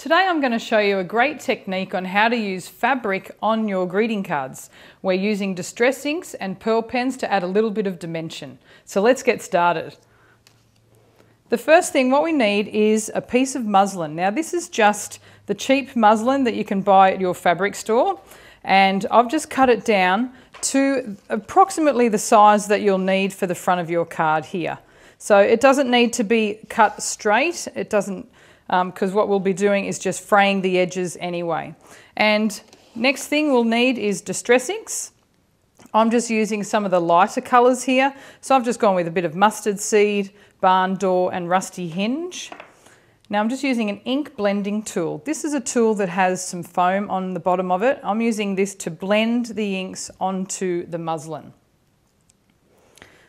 Today I'm going to show you a great technique on how to use fabric on your greeting cards. We're using distress inks and pearl pens to add a little bit of dimension. So let's get started. The first thing what we need is a piece of muslin. Now this is just the cheap muslin that you can buy at your fabric store, and I've just cut it down to approximately the size that you'll need for the front of your card here. So it doesn't need to be cut straight, it doesn't, because what we'll be doing is just fraying the edges anyway. And next thing we'll need is distress inks. I'm just using some of the lighter colours here. So I've just gone with a bit of mustard seed, barn door and rusty hinge. Now I'm just using an ink blending tool. This is a tool that has some foam on the bottom of it. I'm using this to blend the inks onto the muslin.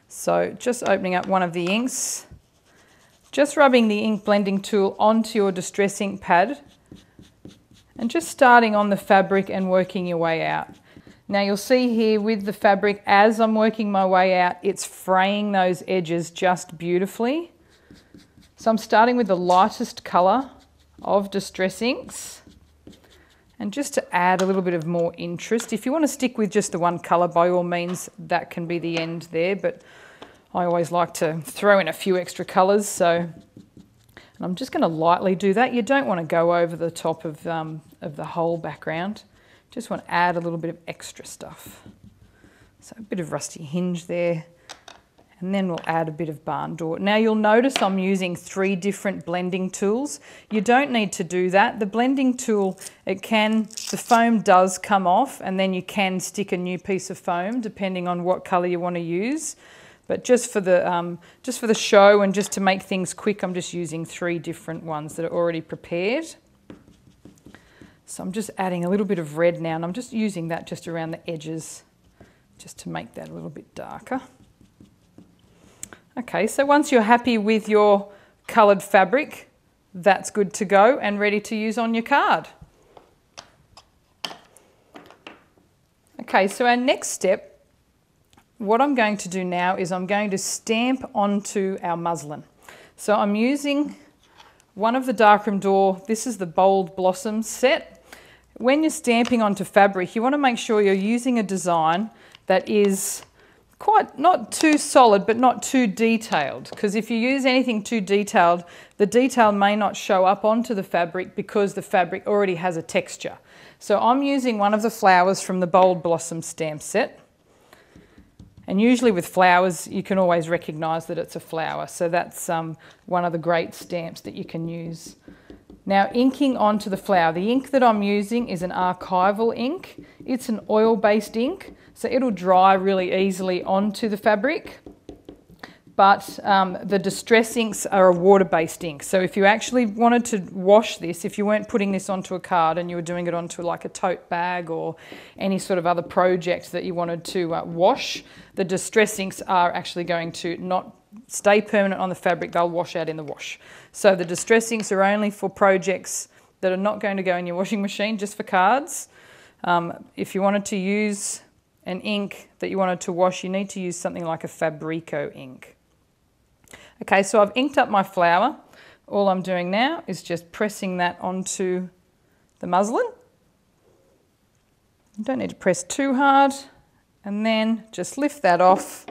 So just opening up one of the inks, just rubbing the ink blending tool onto your distress ink pad and just starting on the fabric and working your way out. Now you'll see here with the fabric, as I'm working my way out, it's fraying those edges just beautifully. So I'm starting with the lightest colour of distress inks, and just to add a little bit of more interest. If you want to stick with just the one colour, by all means, that can be the end there, but I always like to throw in a few extra colours, and I'm just going to lightly do that. You don't want to go over the top of the whole background. Just want to add a little bit of extra stuff. So a bit of rusty hinge there, and then we'll add a bit of barn door. Now you'll notice I'm using 3 different blending tools. You don't need to do that. The blending tool, the foam does come off, and then you can stick a new piece of foam depending on what colour you want to use. But just for the show and just to make things quick, I'm just using 3 different ones that are already prepared. So I'm just adding a little bit of red now, and I'm just using that just around the edges, just to make that a little bit darker. Okay, so once you're happy with your coloured fabric, that's good to go and ready to use on your card. Okay, so our next step, what I'm going to do now is I'm going to stamp onto our muslin. So I'm using one of the Darkroom Door, this is the Bold Blossoms set. When you're stamping onto fabric, you want to make sure you're using a design that is quite, not too solid, but not too detailed. Because if you use anything too detailed, the detail may not show up onto the fabric because the fabric already has a texture. So I'm using one of the flowers from the Bold Blossom stamp set. And usually with flowers, you can always recognise that it's a flower. So that's one of the great stamps that you can use. Now, inking onto the flower. The ink that I'm using is an archival ink. It's an oil-based ink, so it'll dry really easily onto the fabric. But the distress inks are a water-based ink. So if you actually wanted to wash this, if you weren't putting this onto a card and you were doing it onto like a tote bag or any sort of other project that you wanted to wash, the distress inks are actually going to not stay permanent on the fabric, they'll wash out in the wash. So the distress inks are only for projects that are not going to go in your washing machine, just for cards. If you wanted to use an ink that you wanted to wash, you need to use something like a Fabrico ink. Okay, so I've inked up my flower. All I'm doing now is just pressing that onto the muslin. You don't need to press too hard, and then just lift that off,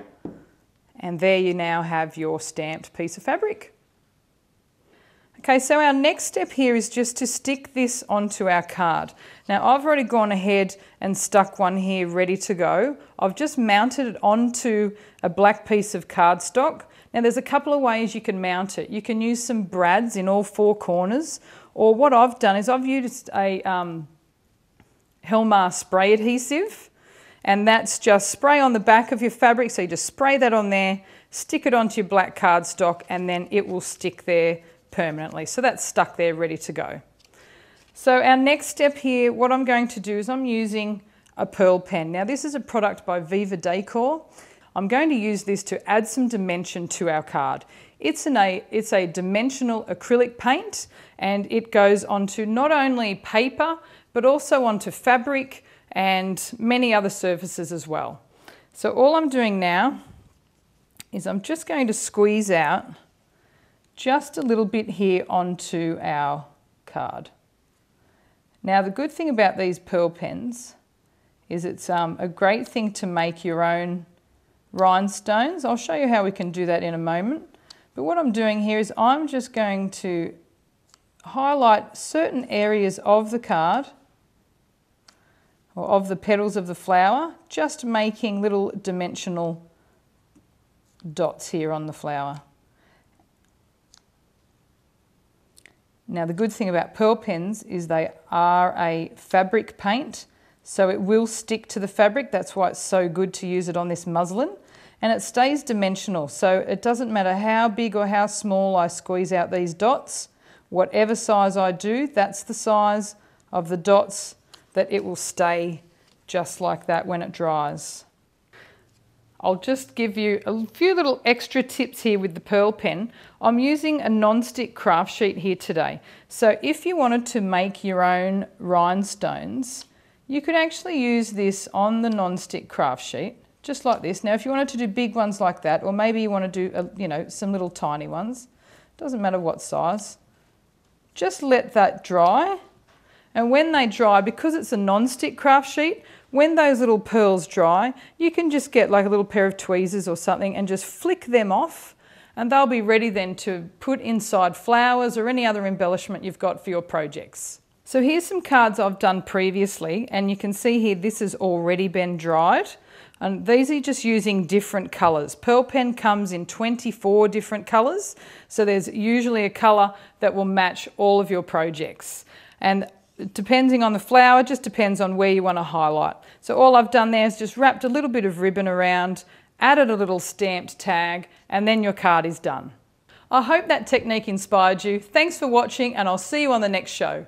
and there you now have your stamped piece of fabric. Okay, so our next step here is just to stick this onto our card. Now I've already gone ahead and stuck one here ready to go. I've just mounted it onto a black piece of cardstock. Now there's a couple of ways you can mount it. You can use some brads in all 4 corners, or what I've done is I've used a Helmar spray adhesive, and that's just spray on the back of your fabric. So you just spray that on there, stick it onto your black cardstock, and then it will stick there permanently. So that's stuck there ready to go. So our next step here, what I'm going to do is I'm using a pearl pen. Now this is a product by Viva Decor. I'm going to use this to add some dimension to our card. It's a dimensional acrylic paint, and it goes onto not only paper but also onto fabric and many other surfaces as well. So all I'm doing now is I'm just going to squeeze out just a little bit here onto our card. Now the good thing about these pearl pens is it's a great thing to make your own rhinestones. I'll show you how we can do that in a moment. But what I'm doing here is I'm just going to highlight certain areas of the card or of the petals of the flower, just making little dimensional dots here on the flower. Now the good thing about pearl pens is they are a fabric paint, so it will stick to the fabric. That's why it's so good to use it on this muslin. And it stays dimensional, so it doesn't matter how big or how small I squeeze out these dots. Whatever size I do, that's the size of the dots that it will stay just like that when it dries. I'll just give you a few little extra tips here with the pearl pen. I'm using a non-stick craft sheet here today. So if you wanted to make your own rhinestones, you could actually use this on the non-stick craft sheet, just like this. Now if you wanted to do big ones like that, or maybe you want to do some little tiny ones, doesn't matter what size, just let that dry. And when they dry, because it's a non-stick craft sheet, when those little pearls dry, you can just get like a little pair of tweezers or something and just flick them off, and they'll be ready then to put inside flowers or any other embellishment you've got for your projects. So here's some cards I've done previously, and you can see here this has already been dried. And these are just using different colours. Pearl pen comes in 24 different colours, so there's usually a colour that will match all of your projects. And depending on the flower, it just depends on where you want to highlight. So all I've done there is just wrapped a little bit of ribbon around, added a little stamped tag, and then your card is done. I hope that technique inspired you. Thanks for watching, and I'll see you on the next show.